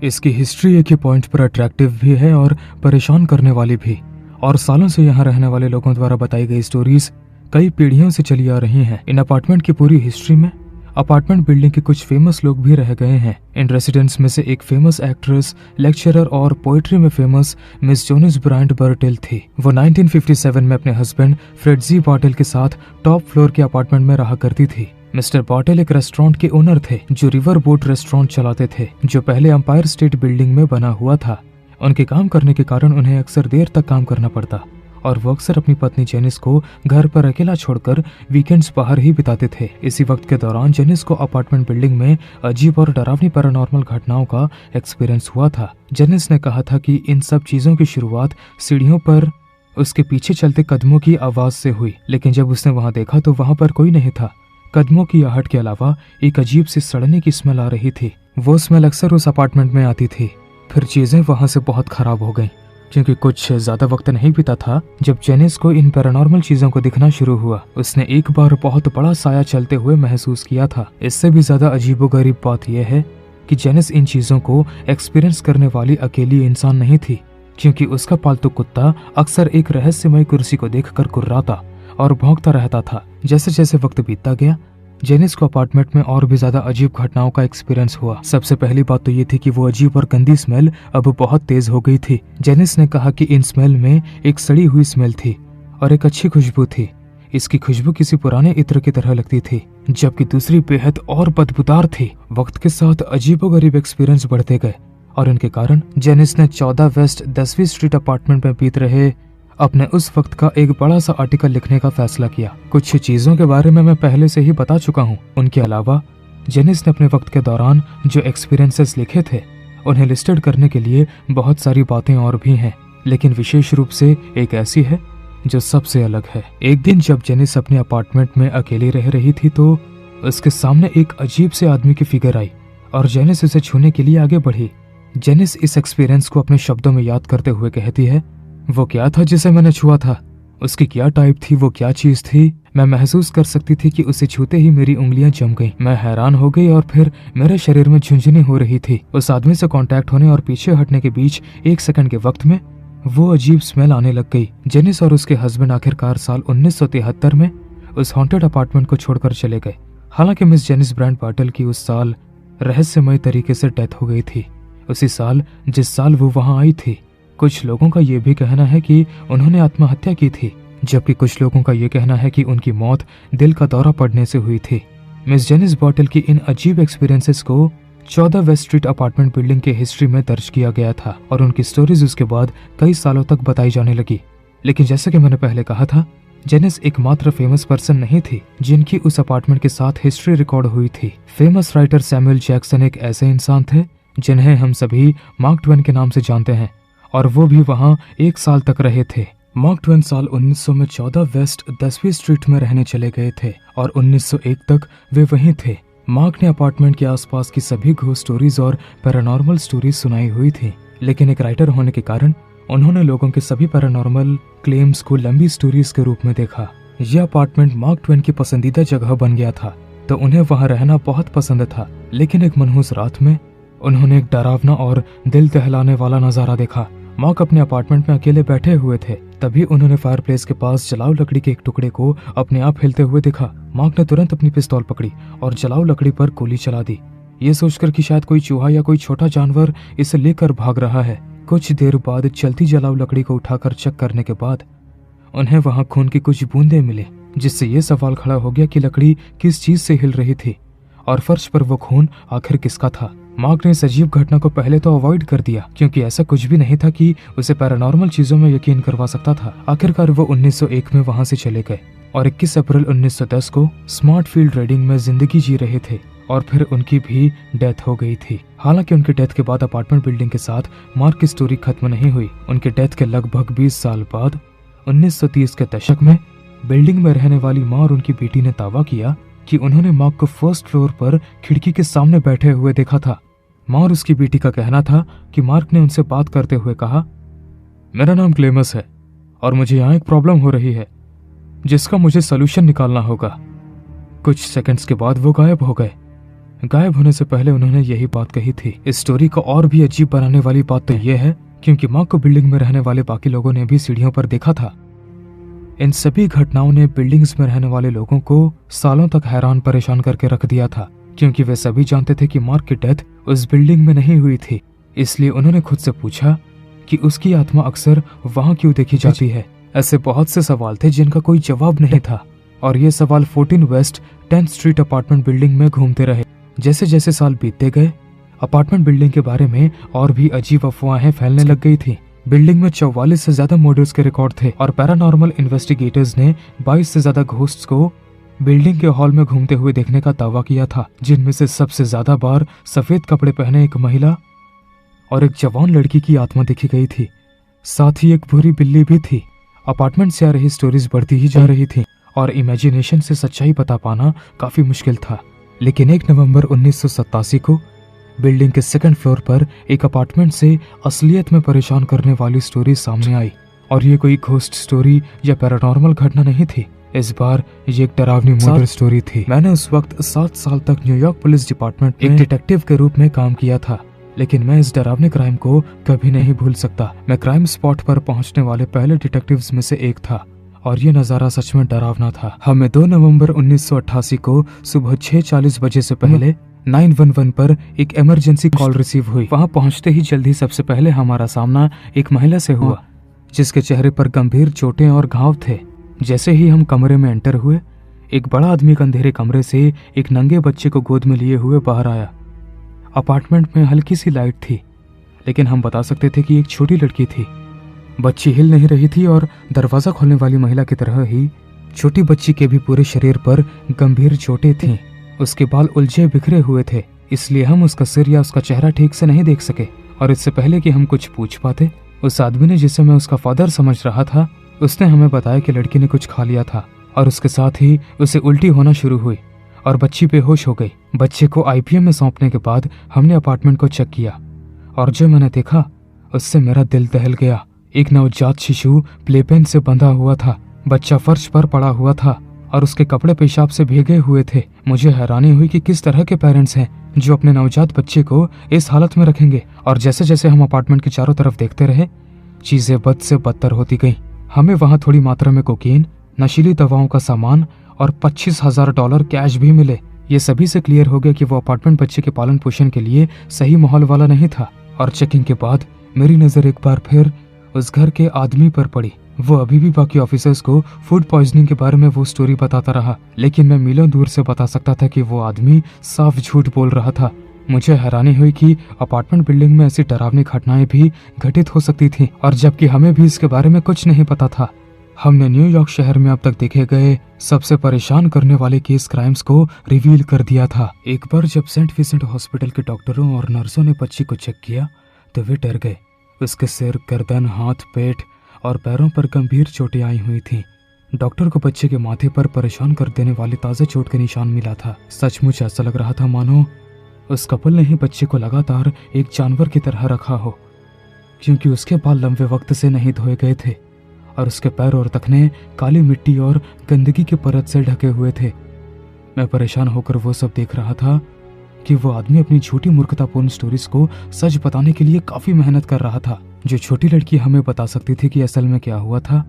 इसकी हिस्ट्री एक ही पॉइंट पर अट्रैक्टिव भी है और परेशान करने वाली भी, और सालों से यहाँ रहने वाले लोगों द्वारा बताई गई स्टोरीज कई पीढ़ियों से चली आ रही हैं। इन अपार्टमेंट की पूरी हिस्ट्री में अपार्टमेंट बिल्डिंग के कुछ फेमस लोग भी रह गए हैं। इन रेसिडेंट्स में से एक फेमस एक्ट्रेस, लेक्चरर और पोएट्री में फेमस मिस जोनिस ब्रांड बर्टेल थी। वो 1957 में अपने हस्बैंड फ्रेडजी बॉटेल के साथ टॉप फ्लोर के अपार्टमेंट में रहा करती थी। मिस्टर बॉटेल एक रेस्टोरेंट के ओनर थे जो रिवर बोट रेस्टोरेंट चलाते थे, जो पहले एम्पायर स्टेट बिल्डिंग में बना हुआ था। उनके काम करने के कारण उन्हें अक्सर देर तक काम करना पड़ता और वो अक्सर अपनी पत्नी जेनिस को घर पर अकेला छोड़कर वीकेंड्स बाहर ही बिताते थे। इसी वक्त के दौरान जेनिस को अपार्टमेंट बिल्डिंग में अजीब और डरावनी पैरानॉर्मल घटनाओं का एक्सपीरियंस हुआ था। जेनिस ने कहा था कि इन सब चीजों की शुरुआत सीढ़ियों पर उसके पीछे चलते कदमों की आवाज से हुई, लेकिन जब उसने वहां देखा तो वहां पर कोई नहीं था। कदमों की आहट के अलावा एक अजीब सी सड़ने की स्मेल आ रही थी। वो स्मेल अक्सर उस अपार्टमेंट में आती थी। फिर चीजें वहां से बहुत खराब हो गईं, क्योंकि कुछ ज्यादा वक्त नहीं बीता था जब जेनिस को इन पैरानॉर्मल चीजों को दिखना शुरू हुआ। उसने एक बार बहुत बड़ा साया चलते हुए महसूस किया था। इससे भी ज्यादा अजीबोगरीब बात यह है कि जेनिस इन चीजों को एक्सपीरियंस करने वाली अकेली इंसान नहीं थी, क्योंकि उसका पालतू कुत्ता अक्सर एक रहस्यमय कुर्सी को देखकर कुर्राता और भौंकता रहता था। जैसे जैसे वक्त बीतता गया, जेनिस को अपार्टमेंट में और भी ज्यादा अजीब घटनाओं का एक्सपीरियंस हुआ। सबसे पहली बात तो ये थी कि वो अजीब और गंदी स्मेल अब बहुत तेज हो गई थी। जेनिस ने कहा कि इन स्मेल में एक सड़ी हुई स्मेल थी और एक अच्छी खुशबू थी। इसकी खुशबू किसी पुराने इत्र की तरह लगती थी, जबकि दूसरी बेहद और बदबूदार थी। वक्त के साथ अजीबोगरीब एक्सपीरियंस बढ़ते गए और इनके कारण जेनिस ने 14 वेस्ट 10वीं स्ट्रीट अपार्टमेंट में बीत रहे अपने उस वक्त का एक बड़ा सा आर्टिकल लिखने का फैसला किया। कुछ चीजों के बारे में मैं पहले से ही बता चुका हूँ। उनके अलावा जेनिस ने अपने वक्त के दौरान जो एक्सपीरियंसेस लिखे थे उन्हें लिस्टेड करने के लिए बहुत सारी बातें और भी हैं, लेकिन विशेष रूप से एक ऐसी है जो सबसे अलग है। एक दिन जब जेनिस अपने अपार्टमेंट में अकेली रह रही थी तो उसके सामने एक अजीब से आदमी की फिगर आई और जेनिस उसे छूने के लिए आगे बढ़ी। जेनिस इस एक्सपीरियंस को अपने शब्दों में याद करते हुए कहती है, वो क्या था जिसे मैंने छुआ था? उसकी क्या टाइप थी? वो क्या चीज थी? मैं महसूस कर सकती थी कि उसे छूते ही मेरी उंगलियां जम गईं। मैं हैरान हो गई और फिर मेरे शरीर में झुंझुनी हो रही थी। उस आदमी से कांटेक्ट होने और पीछे हटने के बीच 1 सेकंड के वक्त में वो अजीब स्मेल आने लग गई। जेनिस और उसके हस्बैंड आखिरकार साल 1973 में उस हॉन्टेड अपार्टमेंट को छोड़कर चले गए। हालांकि मिस जेनिस ब्रांड बॉटेल की उस साल रहस्यमय तरीके से डेथ हो गई थी, उसी साल जिस साल वो वहां आई थी। कुछ लोगों का ये भी कहना है कि उन्होंने आत्महत्या की थी, जबकि कुछ लोगों का ये कहना है कि उनकी मौत दिल का दौरा पड़ने से हुई थी। मिस जेनिस बॉटेल की इन अजीब एक्सपीरियंसेस को 14 वेस्ट स्ट्रीट अपार्टमेंट बिल्डिंग के हिस्ट्री में दर्ज किया गया था और उनकी स्टोरीज उसके बाद कई सालों तक बताई जाने लगी। लेकिन जैसे कि मैंने पहले कहा था, जेनिस एकमात्र फेमस पर्सन नहीं थी जिनकी उस अपार्टमेंट के साथ हिस्ट्री रिकॉर्ड हुई थी। फेमस राइटर सैमुअल जैक्सन एक ऐसे इंसान थे जिन्हें हम सभी मार्क ट्वेन के नाम से जानते हैं, और वो भी वहां 1 साल तक रहे थे। मार्क ट्वेन साल 1900 में 14 वेस्ट 10वीं स्ट्रीट में रहने चले गए थे और 1901 तक वे वहीं थे। मार्क ने अपार्टमेंट के आसपास की सभी घोस्ट स्टोरीज और पैरानॉर्मल स्टोरीज सुनाई हुई थी, लेकिन एक राइटर होने के कारण उन्होंने लोगों के सभी पैरानॉर्मल क्लेम्स को लंबी स्टोरीज के रूप में देखा। यह अपार्टमेंट मार्क ट्वेन की पसंदीदा जगह बन गया था, तो उन्हें वहां रहना बहुत पसंद था। लेकिन एक मनहूस रात में उन्होंने एक डरावना और दिल दहलाने वाला नजारा देखा। मार्क अपने अपार्टमेंट में अकेले बैठे हुए थे, तभी उन्होंने फायरप्लेस के पास जलाऊ लकड़ी के एक टुकड़े को अपने आप हिलते हुए देखा। मार्क ने तुरंत अपनी पिस्तौल पकड़ी और जलाऊ लकड़ी पर गोली चला दी, ये सोचकर कि शायद कोई चूहा या कोई छोटा जानवर इसे लेकर भाग रहा है। कुछ देर बाद चलती जलाऊ लकड़ी को उठाकर चेक करने के बाद उन्हें वहां खून की कुछ बूंदें मिली, जिससे ये सवाल खड़ा हो गया कि लकड़ी किस चीज से हिल रही थी और फर्श पर वो खून आखिर किसका था। मार्क ने इस अजीब घटना को पहले तो अवॉइड कर दिया, क्योंकि ऐसा कुछ भी नहीं था कि उसे पैरानॉर्मल चीजों में यकीन करवा सकता था। आखिरकार वो 1901 में वहां से चले गए और 21 अप्रैल 1910 को स्मार्ट फील्ड रेडिंग में जिंदगी जी रहे थे और फिर उनकी भी डेथ हो गई थी। हालांकि उनकी डेथ के बाद अपार्टमेंट बिल्डिंग के साथ मार्क की स्टोरी खत्म नहीं हुई। उनके डेथ के लगभग 20 साल बाद 1930 के दशक में बिल्डिंग में रहने वाली माँ और उनकी बेटी ने दावा किया कि उन्होंने मार्क को फर्स्ट फ्लोर पर खिड़की के सामने बैठे हुए देखा था। माँ और उसकी बेटी का कहना था कि मार्क ने उनसे बात करते हुए कहा, मेरा नाम क्लेमस है और मुझे यहाँ एक प्रॉब्लम हो रही है जिसका मुझे सोल्यूशन निकालना होगा। कुछ सेकंड्स के बाद वो गायब हो गए। गायब होने से पहले उन्होंने यही बात कही थी। इस स्टोरी को और भी अजीब बनाने वाली बात तो यह है क्योंकि माँ को बिल्डिंग में रहने वाले बाकी लोगों ने भी सीढ़ियों पर देखा था। इन सभी घटनाओं ने बिल्डिंग्स में रहने वाले लोगों को सालों तक हैरान परेशान करके रख दिया था, क्योंकि वे सभी जानते थे कि मार्क की डेथ उस बिल्डिंग में नहीं हुई थी। इसलिए उन्होंने खुद से पूछा कि उसकी आत्मा अक्सर वहां क्यों देखी जाती है। ऐसे बहुत से सवाल थे जिनका कोई जवाब नहीं था, और ये सवाल 14 waste 10th street apartment building में घूमते रहे। जैसे जैसे साल बीतते गए, अपार्टमेंट बिल्डिंग के बारे में और भी अजीब अफवाहें फैलने लग गई थी। बिल्डिंग में 44 से ज्यादा मर्डर्स के रिकॉर्ड थे और पैरानॉर्मल इन्वेस्टिगेटर्स ने 22 से ज्यादा घोस्ट्स को बिल्डिंग के हॉल में घूमते हुए देखने का दावा किया था, जिनमें से सबसे ज्यादा बार सफेद कपड़े पहने एक महिला और एक जवान लड़की की आत्मा देखी गई थी। साथ ही एक भूरी बिल्ली भी थी। अपार्टमेंट से आ रही स्टोरीज बढ़ती ही जा रही थी और इमेजिनेशन से सच्चाई बता पाना काफी मुश्किल था। लेकिन 1 नवंबर 1987 को बिल्डिंग के 2nd फ्लोर पर एक अपार्टमेंट से असलियत में परेशान करने वाली स्टोरी सामने आई। और ये कोई घोस्ट स्टोरी या पैरानॉर्मल घटना नहीं थी। इस बार ये एक डरावनी मर्डर स्टोरी थी। मैंने उस वक्त 7 साल तक न्यूयॉर्क पुलिस डिपार्टमेंट में एक डिटेक्टिव के रूप में काम किया था, लेकिन मैं इस डरावने क्राइम को कभी नहीं भूल सकता। मैं क्राइम स्पॉट पर पहुंचने वाले पहले डिटेक्टिव्स में से एक था और ये नजारा सच में डरावना था। हमें 2 नवंबर 1988 को सुबह 6:40 बजे से पहले 911 पर एक इमरजेंसी कॉल रिसीव हुई। वहां पहुंचते ही जल्दी सबसे पहले हमारा सामना एक महिला से हुआ, जिसके चेहरे पर गंभीर चोटें और घाव थे। जैसे ही हम कमरे में एंटर हुए, एक बड़ा आदमी एक अंधेरे कमरे से एक नंगे बच्चे को गोद में लिए हुए बाहर आया। अपार्टमेंट में हल्की सी लाइट थी, लेकिन हम बता सकते थे कि एक छोटी लड़की थी। बच्ची हिल नहीं रही थी और दरवाजा खोलने वाली महिला की तरह ही छोटी बच्ची के भी पूरे शरीर पर गंभीर चोटें थीं। उसके बाल उलझे बिखरे हुए थे, इसलिए हम उसका सिर या उसका चेहरा ठीक से नहीं देख सके। और इससे पहले कि हम कुछ पूछ पाते, उस आदमी ने, जिसे मैं उसका फादर समझ रहा था, उसने हमें बताया कि लड़की ने कुछ खा लिया था और उसके साथ ही उसे उल्टी होना शुरू हुई और बच्ची बेहोश हो गई। बच्चे को आईपीएम में सौंपने के बाद हमने अपार्टमेंट को चेक किया और जो मैंने देखा उससे मेरा दिल दहल गया। एक नवजात शिशु प्लेपेन से बंधा हुआ था। बच्चा फर्श पर पड़ा हुआ था और उसके कपड़े पेशाब से भीगे हुए थे। मुझे हैरानी हुई कि किस तरह के पेरेंट्स हैं जो अपने नवजात बच्चे को इस हालत में रखेंगे। और जैसे जैसे हम अपार्टमेंट के चारों तरफ देखते रहे, चीजें बद से बदतर होती गईं। हमें वहां थोड़ी मात्रा में कोकीन, नशीली दवाओं का सामान और $25,000 कैश भी मिले। ये सभी से क्लियर हो गया कि वो अपार्टमेंट बच्चे के पालन पोषण के लिए सही माहौल वाला नहीं था। और चेकिंग के बाद मेरी नजर एक बार फिर उस घर के आदमी पर पड़ी। वो अभी भी बाकी ऑफिसर्स को फूड पॉइजनिंग के बारे में वो स्टोरी बताता रहा, लेकिन मैं मीलों दूर से बता सकता था कि वो आदमी साफ झूठ बोल रहा था। मुझे हैरानी हुई कि अपार्टमेंट बिल्डिंग में ऐसी डरावनी घटनाएं भी घटित हो सकती थी, और जबकि हमें भी इसके बारे में कुछ नहीं पता था। हमने न्यूयॉर्क शहर में अब तक देखे गए सबसे परेशान करने वाले केस क्राइम्स को रिवील कर दिया था। एक बार जब सेंट विंसेंट हॉस्पिटल के डॉक्टरों और नर्सों ने बच्ची को चेक किया तो वे डर गए। उसके सिर, गर्दन, हाथ, पेट और पैरों पर गंभीर चोटें आई हुई थीं। डॉक्टर को बच्चे के माथे पर परेशान कर देने वाले ताज़ा चोट के निशान मिला था। सचमुच ऐसा लग रहा था मानो उस कपल ने ही बच्चे को लगातार एक जानवर की तरह रखा हो, क्योंकि उसके बाल लंबे वक्त से नहीं धोए गए थे और उसके पैर और टखने काली मिट्टी और गंदगी के परत से ढके हुए थे। मैं परेशान होकर वो सब देख रहा था कि वो आदमी अपनी झूठी मूर्खतापूर्ण स्टोरीज को सच बताने के लिए काफी मेहनत कर रहा था। जो छोटी लड़की हमें बता सकती थी कि असल में क्या हुआ था,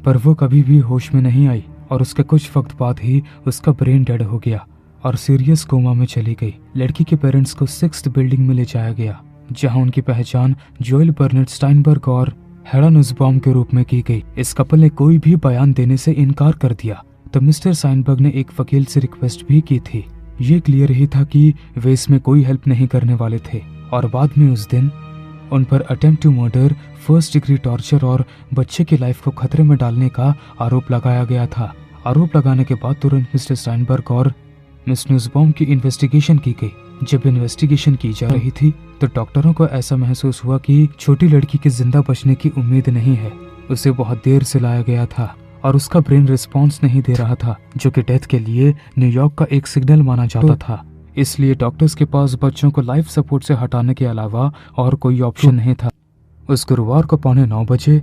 पर वो कभी भी होश में नहीं आई और उसके कुछ वक्त बाद ही उसका ब्रेन डेड हो गया और सीरियस कोमा में चली गई। लड़की के पेरेंट्स को 6th बिल्डिंग में ले जाया गया, जहां उनकी पहचान जोएल बर्नेट स्टाइनबर्ग और हेडा नुसबाउम के रूप में की गई। इस कपल ने कोई भी बयान देने से इनकार कर दिया, तो मिस्टर स्टाइनबर्ग ने एक वकील से रिक्वेस्ट भी की थी। ये क्लियर ही था कि वे इसमें कोई हेल्प नहीं करने वाले थे, और बाद में उस दिन उन पर attempt to murder, 1st degree torture और बच्चे की लाइफ को खतरे में डालने का आरोप लगाया गया था। आरोप लगाने के बाद तुरंत मिस्टर स्टाइनबर्ग और मिस नुसबाउम की इन्वेस्टिगेशन की गई। जब इन्वेस्टिगेशन की जा रही थी तो डॉक्टरों को ऐसा महसूस हुआ कि छोटी लड़की के जिंदा बचने की उम्मीद नहीं है। उसे बहुत देर से लाया गया था और उसका ब्रेन रिस्पॉन्स नहीं दे रहा था, जो कि डेथ के लिए न्यूयॉर्क का एक सिग्नल माना जाता था। इसलिए डॉक्टर्स के पास बच्चों को लाइफ सपोर्ट से हटाने के अलावा और कोई ऑप्शन नहीं था। उस गुरुवार को 9:15 बजे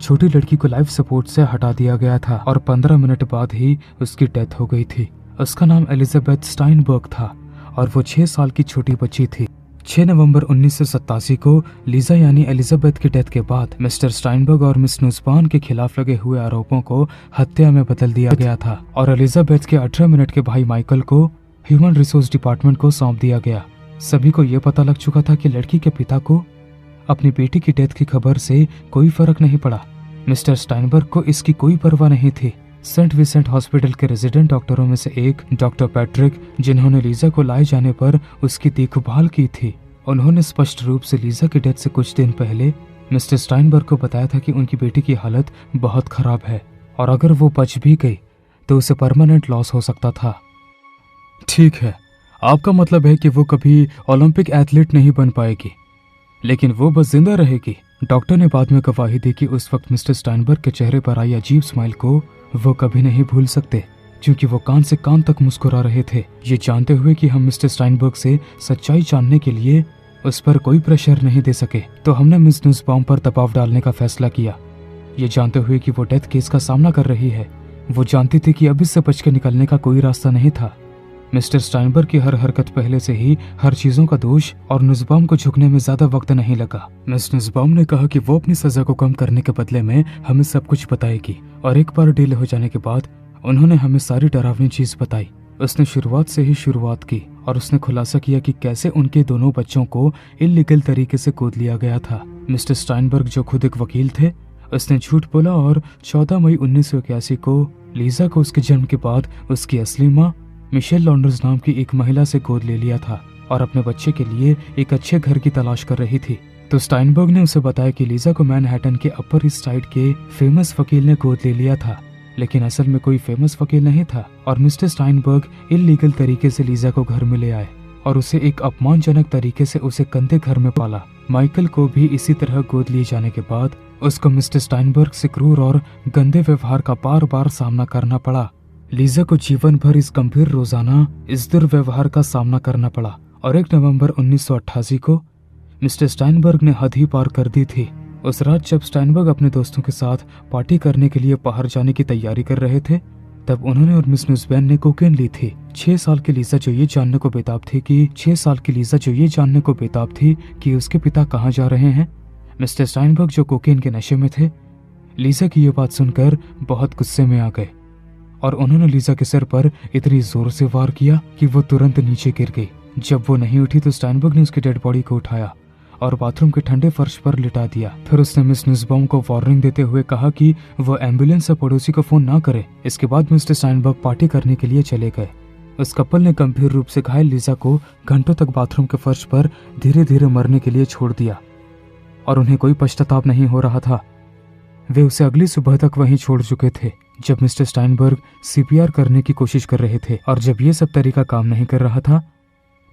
छोटी लड़की को लाइफ सपोर्ट से हटा दिया गया था और 15 मिनट बाद ही उसकी डेथ हो गई थी। उसका नाम एलिजाबेथ स्टाइनबर्ग था और वो 6 साल की छोटी बच्ची थी। 6 नवंबर 1987 को लीजा यानी एलिजाबेथ की डेथ के बाद मिस्टर स्टाइनबर्ग और मिस नुसबान के खिलाफ लगे हुए आरोपों को हत्या में बदल दिया गया था और एलिजाबेथ के 18 मिनट के भाई माइकल को ह्यूमन रिसोर्स डिपार्टमेंट को सौंप दिया गया। सभी को यह पता लग चुका था कि लड़की के पिता को अपनी बेटी की डेथ की खबर से कोई फर्क नहीं पड़ा। मिस्टर स्टाइनबर्ग को इसकी कोई परवाह नहीं थी। सेंट विंसेंट हॉस्पिटल के रेजिडेंट डॉक्टरों में से एक डॉक्टर पैट्रिक, जिन्होंने लीजा को लाए जाने पर उसकी देखभाल की थी, उन्होंने स्पष्ट रूप से लीजा की डेथ से कुछ दिन पहले मिस्टर स्टाइनबर्ग को बताया था कि उनकी बेटी की हालत बहुत खराब है और अगर वो बच भी गई तो उसे परमानेंट लॉस हो सकता था। ठीक है, आपका मतलब है कि वो कभी ओलंपिक एथलीट नहीं बन पाएगी, लेकिन वो बस जिंदा रहेगी। डॉक्टर ने बाद में गवाही दी कि उस वक्त मिस्टर स्टाइनबर्ग के चेहरे पर आई अजीब स्माइल को वो कभी नहीं भूल सकते, क्योंकि वो कान से कान तक मुस्कुरा रहे थे, ये जानते हुए कि हम मिस्टर स्टाइनबर्ग से सच्चाई जानने के लिए उस पर कोई प्रेशर नहीं दे सके। तो हमने मिस नुसबाउम पर दबाव डालने का फैसला किया, ये जानते हुए कि वो डेथ केस का सामना कर रही है। वो जानती थी कि अब इससे बच के निकलने का कोई रास्ता नहीं था। मिस्टर स्टाइनबर्ग की हर हरकत पहले से ही हर चीजों का दोष और नुसबाउम को झुकने में ज्यादा वक्त नहीं लगा। मिस नुसबाउम ने कहा कि वो अपनी सजा को कम करने के बदले में हमें सब कुछ बताएगी और एक बार डील हो जाने के बाद उन्होंने हमें सारी डरावनी चीज बताई। उसने शुरुआत से ही शुरुआत की और उसने खुलासा किया कि कैसे उनके दोनों बच्चों को इल्लीगल तरीके से गोद लिया गया था। मिस्टर स्टाइनबर्ग, जो खुद एक वकील थे, उसने झूठ बोला और 14 मई 1981 को लीजा को उसके जन्म के बाद उसकी असली माँ मिशेल लॉन्डर्स नाम की एक महिला से गोद ले लिया था और अपने बच्चे के लिए एक अच्छे घर की तलाश कर रही थी। तो स्टाइनबर्ग ने उसे बताया कि लीजा को मैनहट्टन के अपर ईस्ट साइड के फेमस वकील ने गोद ले लिया था, लेकिन असल में कोई फेमस वकील नहीं था और मिस्टर स्टाइनबर्ग इल्लीगल तरीके से लीजा को घर में ले आए और उसे एक अपमानजनक तरीके से उसे गंदे घर में पाला। माइकल को भी इसी तरह गोद लिए जाने के बाद उसको मिस्टर स्टाइनबर्ग से क्रूर और गंदे व्यवहार का बार बार सामना करना पड़ा। लीजा को जीवन भर इस गंभीर रोजाना इस दुर्व्यवहार का सामना करना पड़ा और 1 नवंबर 1988 को मिस्टर स्टाइनबर्ग ने हद ही पार कर दी थी। उस रात जब स्टाइनबर्ग अपने दोस्तों के साथ पार्टी करने के लिए बाहर जाने की तैयारी कर रहे थे, तब उन्होंने और मिस नुसबैन ने कोकेन ली थी। 6 साल की लीजा जो ये जानने को बेताब थी कि उसके पिता कहाँ जा रहे हैं। मिस्टर स्टाइनबर्ग जो कोकेन के नशे में थे, लीजा की ये बात सुनकर बहुत गुस्से में आ गए और उन्होंने लीजा के सिर पर इतनी जोर से वार किया कि वो तुरंत नीचे गिर गई। जब वो नहीं उठी तो स्टाइनबर्ग ने उसकी डेड बॉडी को उठाया और बाथरूम के ठंडे फर्श पर लिटा दिया। फिर उसने मिस नुसबाउम को वार्निंग देते हुए कहा कि वो एम्बुलेंस या पड़ोसी को फोन ना करे। इसके बाद मिस्टर स्टाइनबर्ग पार्टी करने के लिए चले गए। उस कपल ने गंभीर रूप से घायल लीजा को घंटों तक बाथरूम के फर्श पर धीरे धीरे मरने के लिए छोड़ दिया और उन्हें कोई पश्चाताप नहीं हो रहा था। वे उसे अगली सुबह तक वहीं छोड़ चुके थे जब मिस्टर स्टाइनबर्ग सीपीआर करने की कोशिश कर रहे थे और जब ये सब तरीका काम नहीं कर रहा था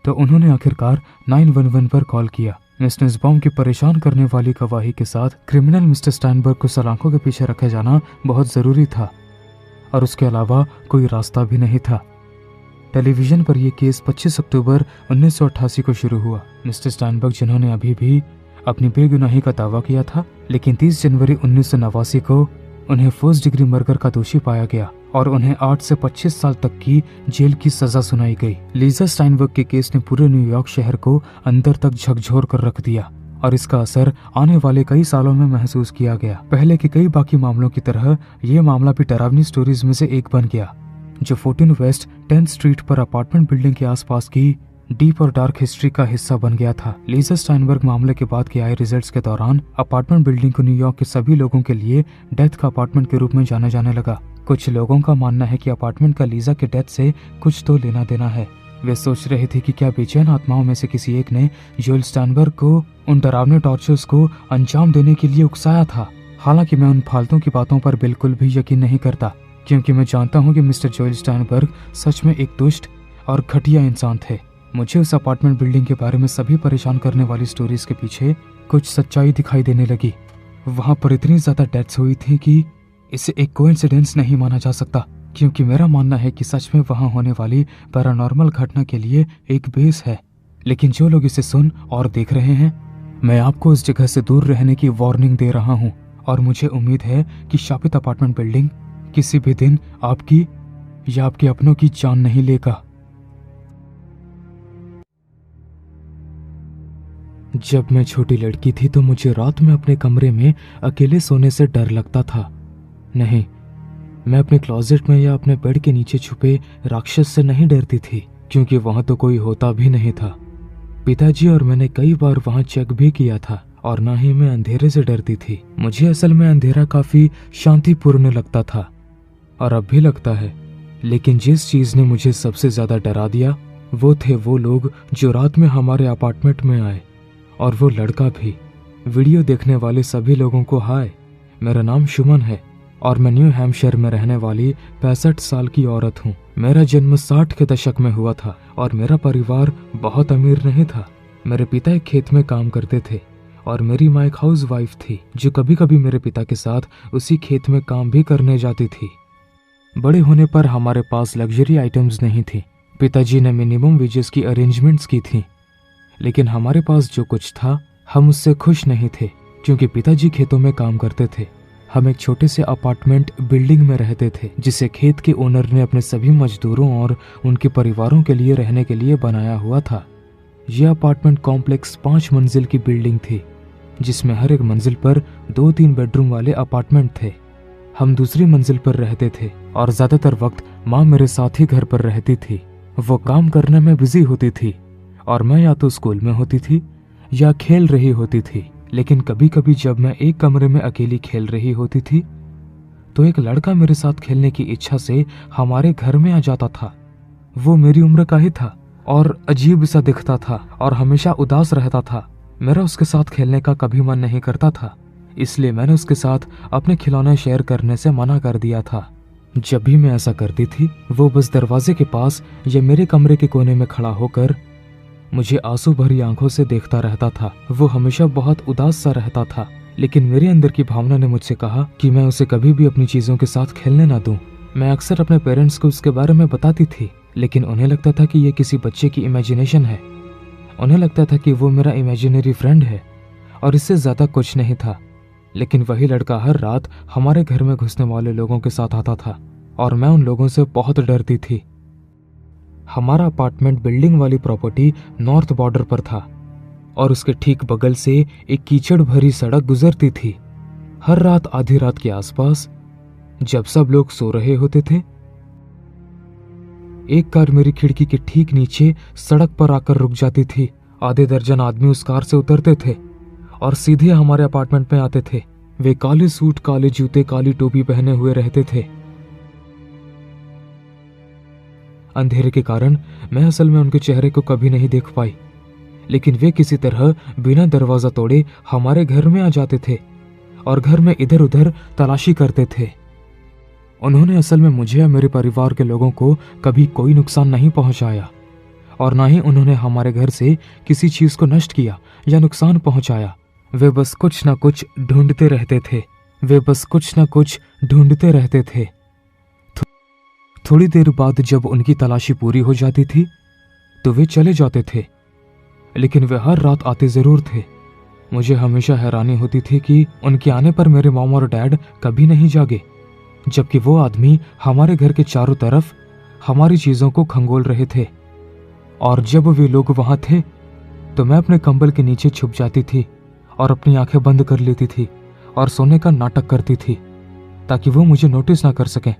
तो उन्होंने आखिरकार 911 पर कॉल किया। मिस नुसबाउम की परेशान करने वाली गवाही के साथ क्रिमिनल मिस्टर स्टाइनबर्ग को सलाखों के पीछे रखे जाना बहुत जरूरी था और उसके अलावा कोई रास्ता भी नहीं था। टेलीविजन पर यह केस 25 अक्टूबर 1988 को शुरू हुआ। मिस्टर स्टाइनबर्ग, जिन्होंने अभी भी अपनी बेगुनाही का दावा किया था, लेकिन 30 जनवरी 1989 को उन्हें फर्स्ट डिग्री मर्डर का दोषी पाया गया और उन्हें 8 से 25 साल तक की जेल की सजा सुनाई गई। लीजा स्टाइनबर्ग के केस ने पूरे न्यूयॉर्क शहर को अंदर तक झकझोर कर रख दिया और इसका असर आने वाले कई सालों में महसूस किया गया। पहले के कई बाकी मामलों की तरह ये मामला भी डरावनी स्टोरीज में से एक बन गया, जो 14 वेस्ट 10th स्ट्रीट पर अपार्टमेंट बिल्डिंग के आसपास की डीप और डार्क हिस्ट्री का हिस्सा बन गया था। लीजा स्टाइनबर्ग मामले के बाद के आए रिजल्ट्स के दौरान अपार्टमेंट बिल्डिंग को न्यूयॉर्क के सभी लोगों के लिए डेथ का अपार्टमेंट के रूप में जाना जाने लगा। कुछ लोगों का मानना है कि अपार्टमेंट का लीजा के डेथ से कुछ तो लेना देना है। वे सोच रहे थे कि क्या बेचैन आत्माओं में से किसी एक ने जोएल स्टाइनबर्ग को उन डरावने टॉर्चर्स को अंजाम देने के लिए उकसाया था। हालांकि मैं उन फालतू की बातों पर बिल्कुल भी यकीन नहीं करता, क्योंकि मैं जानता हूँ कि मिस्टर जोएल स्टाइनबर्ग सच में एक दुष्ट और घटिया इंसान थे। मुझे उस अपार्टमेंट बिल्डिंग के बारे में सभी परेशान करने वाली स्टोरीज के पीछे कुछ सच्चाई दिखाई देने लगी। वहां पर इतनी ज्यादा डेथ्स हुई थी कि इसे एक कोइंसिडेंस नहीं माना जा सकता, क्योंकि मेरा मानना है कि सच में वहां होने वाली पैरानॉर्मल घटना के लिए एक बेस है। लेकिन जो लोग इसे सुन और देख रहे हैं, मैं आपको इस जगह से दूर रहने की वार्निंग दे रहा हूँ और मुझे उम्मीद है कि शापित अपार्टमेंट बिल्डिंग किसी भी दिन आपकी या आपके अपनों की जान नहीं लेगा। जब मैं छोटी लड़की थी तो मुझे रात में अपने कमरे में अकेले सोने से डर लगता था। नहीं, मैं अपने क्लोजेट में या अपने बेड के नीचे छुपे राक्षस से नहीं डरती थी, क्योंकि वहां तो कोई होता भी नहीं था। पिताजी और मैंने कई बार वहां चेक भी किया था, और ना ही मैं अंधेरे से डरती थी। मुझे असल में अंधेरा काफी शांतिपूर्ण लगता था, और अब भी लगता है। लेकिन जिस चीज ने मुझे सबसे ज्यादा डरा दिया वो थे वो लोग जो रात में हमारे अपार्टमेंट में आए, और वो लड़का भी। वीडियो देखने वाले सभी लोगों को हाय, मेरा नाम सुमन है और मैं न्यू हैम्पशायर में रहने वाली 65 साल की औरत हूँ। मेरा जन्म 60 के दशक में हुआ था और मेरा परिवार बहुत अमीर नहीं था। मेरे पिता एक खेत में काम करते थे और मेरी माँ एक हाउस वाइफ थी जो कभी कभी मेरे पिता के साथ उसी खेत में काम भी करने जाती थी। बड़े होने पर हमारे पास लग्जरी आइटम्स नहीं थी। पिताजी ने मिनिमम वेजेस की अरेंजमेंट्स की थी, लेकिन हमारे पास जो कुछ था हम उससे खुश नहीं थे, क्योंकि पिताजी खेतों में काम करते थे। हम एक छोटे से अपार्टमेंट बिल्डिंग में रहते थे जिसे खेत के ओनर ने अपने सभी मजदूरों और उनके परिवारों के लिए रहने के लिए बनाया हुआ था। यह अपार्टमेंट कॉम्प्लेक्स 5 मंजिल की बिल्डिंग थी, जिसमें हर एक मंजिल पर 2-3 बेडरूम वाले अपार्टमेंट थे। हम दूसरी मंजिल पर रहते थे और ज्यादातर वक्त माँ मेरे साथ ही घर पर रहती थी। वो काम करने में बिजी होती थी और मैं या तो स्कूल में होती थी या खेल रही होती थी। लेकिन कभी कभी जब मैं एक कमरे में अकेली खेल रही होती थी तो एक लड़का मेरे साथ खेलने की इच्छा से हमारे घर में आ जाता था। वो मेरी उम्र का ही था और अजीब सा दिखता था और हमेशा उदास रहता था। मेरा उसके साथ खेलने का कभी मन नहीं करता था, इसलिए मैंने उसके साथ अपने खिलौने शेयर करने से मना कर दिया था। जब भी मैं ऐसा करती थी वो बस दरवाजे के पास या मेरे कमरे के कोने में खड़ा होकर मुझे आंसू भरी आंखों से देखता रहता था। वो हमेशा बहुत उदास सा रहता था, लेकिन मेरे अंदर की भावना ने मुझसे कहा कि मैं उसे कभी भी अपनी चीजों के साथ खेलने ना दूं। मैं अक्सर अपने पेरेंट्स को उसके बारे में बताती थी, लेकिन उन्हें लगता था कि ये किसी बच्चे की इमेजिनेशन है। उन्हें लगता था कि वो मेरा इमेजिनरी फ्रेंड है और इससे ज्यादा कुछ नहीं था। लेकिन वही लड़का हर रात हमारे घर में घुसने वाले लोगों के साथ आता था और मैं उन लोगों से बहुत डरती थी। हमारा अपार्टमेंट बिल्डिंग वाली प्रॉपर्टी नॉर्थ बॉर्डर पर था और उसके ठीक बगल से एक कीचड़ भरी सड़क गुजरती थी। हर रात आधी रात के आसपास जब सब लोग सो रहे होते थे, एक कार मेरी खिड़की के ठीक नीचे सड़क पर आकर रुक जाती थी। आधे दर्जन आदमी उस कार से उतरते थे और सीधे हमारे अपार्टमेंट में आते थे। वे काले सूट, काले जूते, काली टोपी पहने हुए रहते थे। अंधेरे के कारण मैं असल में उनके चेहरे को कभी नहीं देख पाई, लेकिन वे किसी तरह बिना दरवाजा तोड़े हमारे घर में आ जाते थे और घर में इधर उधर तलाशी करते थे। उन्होंने असल में मुझे या मेरे परिवार के लोगों को कभी कोई नुकसान नहीं पहुंचाया और ना ही उन्होंने हमारे घर से किसी चीज को नष्ट किया या नुकसान पहुंचाया। वे बस कुछ ना कुछ ढूंढते रहते थे। थोड़ी देर बाद जब उनकी तलाशी पूरी हो जाती थी तो वे चले जाते थे, लेकिन वे हर रात आते जरूर थे। मुझे हमेशा हैरानी होती थी कि उनके आने पर मेरे मॉम और डैड कभी नहीं जागे, जबकि वो आदमी हमारे घर के चारों तरफ हमारी चीजों को खंगोल रहे थे। और जब वे लोग वहां थे तो मैं अपने कंबल के नीचे छुप जाती थी और अपनी आंखें बंद कर लेती थी और सोने का नाटक करती थी ताकि वो मुझे नोटिस ना कर सकें।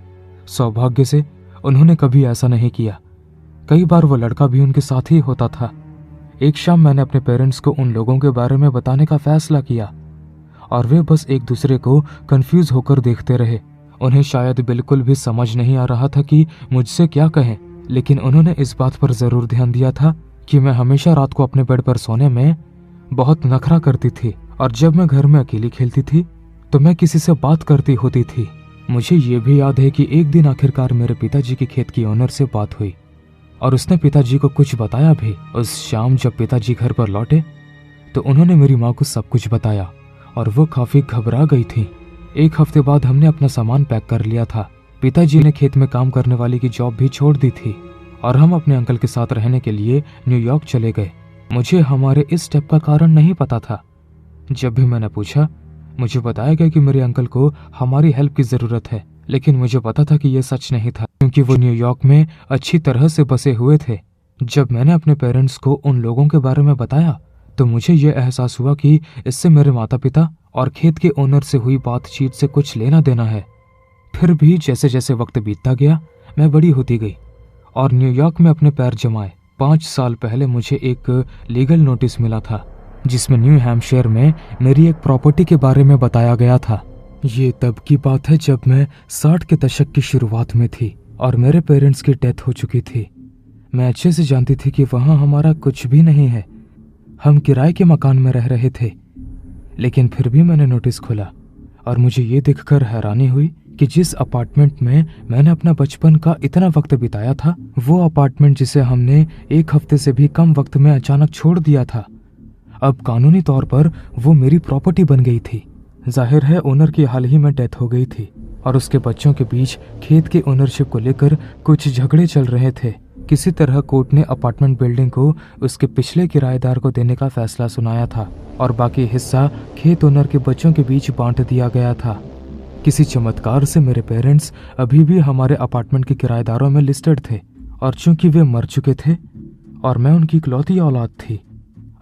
सौभाग्य से उन्होंने कभी ऐसा नहीं किया। कई बार वो लड़का भी उनके साथ ही होता था। एक शाम मैंने अपने पेरेंट्स को उन लोगों के बारे में बताने का फैसला किया और वे बस एक दूसरे को कंफ्यूज होकर देखते रहे। उन्हें शायद बिल्कुल भी समझ नहीं आ रहा था कि मुझसे क्या कहें, लेकिन उन्होंने इस बात पर जरूर ध्यान दिया था कि मैं हमेशा रात को अपने बेड पर सोने में बहुत नखरा करती थी और जब मैं घर में अकेली खेलती थी तो मैं किसी से बात करती होती थी। मुझे ये भी याद है कि एक दिन आखिरकार मेरे पिताजी के खेत की ओनर से बात हुई और उसने पिताजी को कुछ बताया भी। उस शाम जब पिताजी घर पर लौटे तो उन्होंने मेरी माँ को सब कुछ बताया और वो काफी घबरा गई थी। एक हफ्ते बाद हमने अपना सामान पैक कर लिया था। पिताजी ने खेत में काम करने वाली की जॉब भी छोड़ दी थी और हम अपने अंकल के साथ रहने के लिए न्यूयॉर्क चले गए। मुझे हमारे इस स्टेप का कारण नहीं पता था। जब भी मैंने पूछा, मुझे बताया गया कि मेरे अंकल को हमारी हेल्प की जरूरत है, लेकिन मुझे पता था कि यह सच नहीं था क्योंकि वो न्यूयॉर्क में अच्छी तरह से बसे हुए थे। जब मैंने अपने पेरेंट्स को उन लोगों के बारे में बताया तो मुझे यह एहसास हुआ कि इससे मेरे माता पिता और खेत के ओनर से हुई बातचीत से कुछ लेना देना है। फिर भी जैसे जैसे वक्त बीतता गया मैं बड़ी होती गई और न्यूयॉर्क में अपने पैर जमाए। 5 साल पहले मुझे एक लीगल नोटिस मिला था जिसमें न्यू हैम्पशायर में मेरी एक प्रॉपर्टी के बारे में बताया गया था। ये तब की बात है जब मैं 60 के दशक की शुरुआत में थी और मेरे पेरेंट्स की डेथ हो चुकी थी। मैं अच्छे से जानती थी कि वहाँ हमारा कुछ भी नहीं है, हम किराए के मकान में रह रहे थे। लेकिन फिर भी मैंने नोटिस खोला और मुझे ये देखकर हैरानी हुई कि जिस अपार्टमेंट में मैंने अपना बचपन का इतना वक्त बिताया था, वो अपार्टमेंट जिसे हमने 1 हफ्ते से भी कम वक्त में अचानक छोड़ दिया था, अब कानूनी तौर पर वो मेरी प्रॉपर्टी बन गई थी। जाहिर है ओनर की हाल ही में डेथ हो गई थी और उसके बच्चों के बीच खेत के ओनरशिप को लेकर कुछ झगड़े चल रहे थे। किसी तरह कोर्ट ने अपार्टमेंट बिल्डिंग को उसके पिछले किराएदार को देने का फैसला सुनाया था और बाकी हिस्सा खेत ओनर के बच्चों के बीच बांट दिया गया था। किसी चमत्कार से मेरे पेरेंट्स अभी भी हमारे अपार्टमेंट के किराएदारों में लिस्टेड थे और चूंकि वे मर चुके थे और मैं उनकी इकलौती औलाद थी,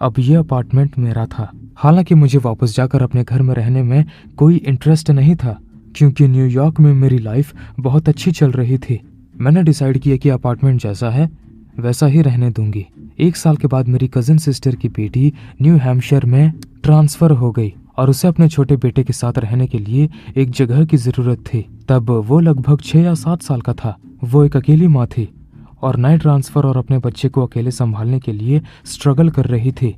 अब ये अपार्टमेंट मेरा था। हालांकि मुझे वापस जाकर अपने घर में रहने में कोई इंटरेस्ट नहीं था क्योंकि न्यूयॉर्क में मेरी लाइफ बहुत अच्छी चल रही थी। मैंने डिसाइड किया कि अपार्टमेंट जैसा है वैसा ही रहने दूंगी। 1 साल के बाद मेरी कजिन सिस्टर की बेटी न्यू हैम्पशायर में ट्रांसफर हो गई और उसे अपने छोटे बेटे के साथ रहने के लिए एक जगह की जरूरत थी। तब वो लगभग 6 या 7 साल का था। वो एक अकेली माँ थी और नए ट्रांसफर और अपने बच्चे को अकेले संभालने के लिए स्ट्रगल कर रही थी।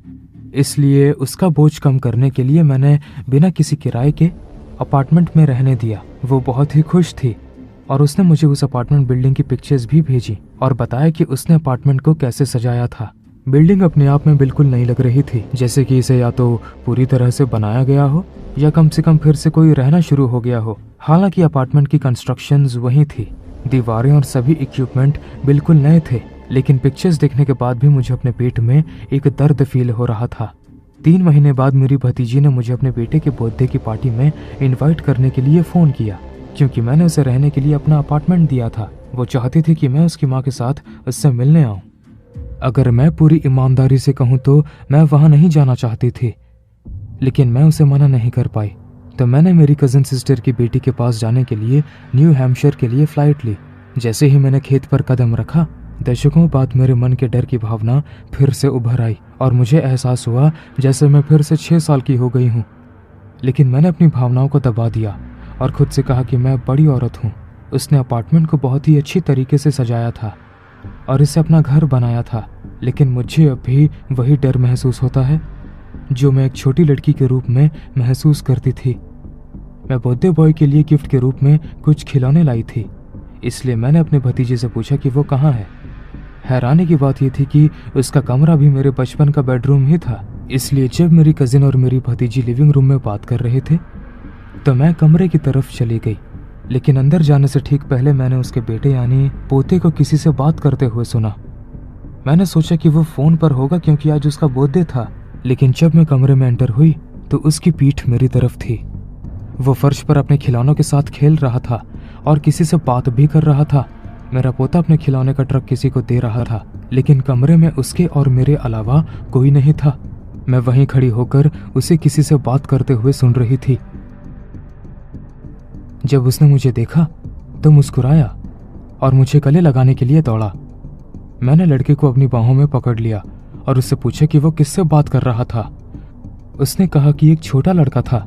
इसलिए उसका बोझ कम करने के लिए मैंने बिना किसी किराए के अपार्टमेंट में रहने दिया। वो बहुत ही खुश थी और उसने मुझे उस अपार्टमेंट बिल्डिंग की पिक्चर्स भी भेजी और बताया कि उसने अपार्टमेंट को कैसे सजाया था। बिल्डिंग अपने आप में बिल्कुल नई लग रही थी, जैसे कि इसे या तो पूरी तरह से बनाया गया हो या कम से कम फिर से कोई रहना शुरू हो गया हो। हालांकि अपार्टमेंट की कंस्ट्रक्शंस वही थी, दीवारें और सभी इक्विपमेंट बिल्कुल नए थे, लेकिन पिक्चर्स देखने के बाद भी मुझे अपने पेट में एक दर्द फील हो रहा था। 3 महीने बाद मेरी भतीजी ने मुझे अपने बेटे के बर्थडे की पार्टी में इनवाइट करने के लिए फ़ोन किया क्योंकि मैंने उसे रहने के लिए अपना अपार्टमेंट दिया था। वो चाहती थी कि मैं उसकी माँ के साथ उससे मिलने आऊँ। अगर मैं पूरी ईमानदारी से कहूँ तो मैं वहाँ नहीं जाना चाहती थी, लेकिन मैं उसे मना नहीं कर पाई। तो मैंने मेरी कज़न सिस्टर की बेटी के पास जाने के लिए न्यू हैम्पशायर के लिए फ़्लाइट ली। जैसे ही मैंने खेत पर कदम रखा, दशकों बाद मेरे मन के डर की भावना फिर से उभर आई और मुझे एहसास हुआ जैसे मैं फिर से 6 साल की हो गई हूँ। लेकिन मैंने अपनी भावनाओं को दबा दिया और खुद से कहा कि मैं बड़ी औरत हूँ। उसने अपार्टमेंट को बहुत ही अच्छी तरीके से सजाया था और इसे अपना घर बनाया था, लेकिन मुझे अब भी वही डर महसूस होता है जो मैं एक छोटी लड़की के रूप में महसूस करती थी। मैं बर्थडे बॉय के लिए गिफ्ट के रूप में कुछ खिलौने लाई थी, इसलिए मैंने अपने भतीजे से पूछा कि वो कहाँ है। हैरानी की बात यह थी कि उसका कमरा भी मेरे बचपन का बेडरूम ही था। इसलिए जब मेरी कजिन और मेरी भतीजी लिविंग रूम में बात कर रहे थे तो मैं कमरे की तरफ चली गई, लेकिन अंदर जाने से ठीक पहले मैंने उसके बेटे यानी पोते को किसी से बात करते हुए सुना। मैंने सोचा कि वो फोन पर होगा क्योंकि आज उसका बर्थडे था, लेकिन जब मैं कमरे में एंटर हुई तो उसकी पीठ मेरी तरफ थी। वो फर्श पर अपने खिलौनों के साथ खेल रहा था और किसी से बात भी कर रहा था। मेरा पोता अपने खिलौने का ट्रक किसी को दे रहा था, लेकिन कमरे में उसके और मेरे अलावा कोई नहीं था। मैं वहीं खड़ी होकर उसे किसी से बात करते हुए सुन रही थी। जब उसने मुझे देखा तो मुस्कुराया और मुझे गले लगाने के लिए दौड़ा। मैंने लड़के को अपनी बाहों में पकड़ लिया और उससे पूछा कि वो किससे बात कर रहा था। उसने कहा कि एक छोटा लड़का था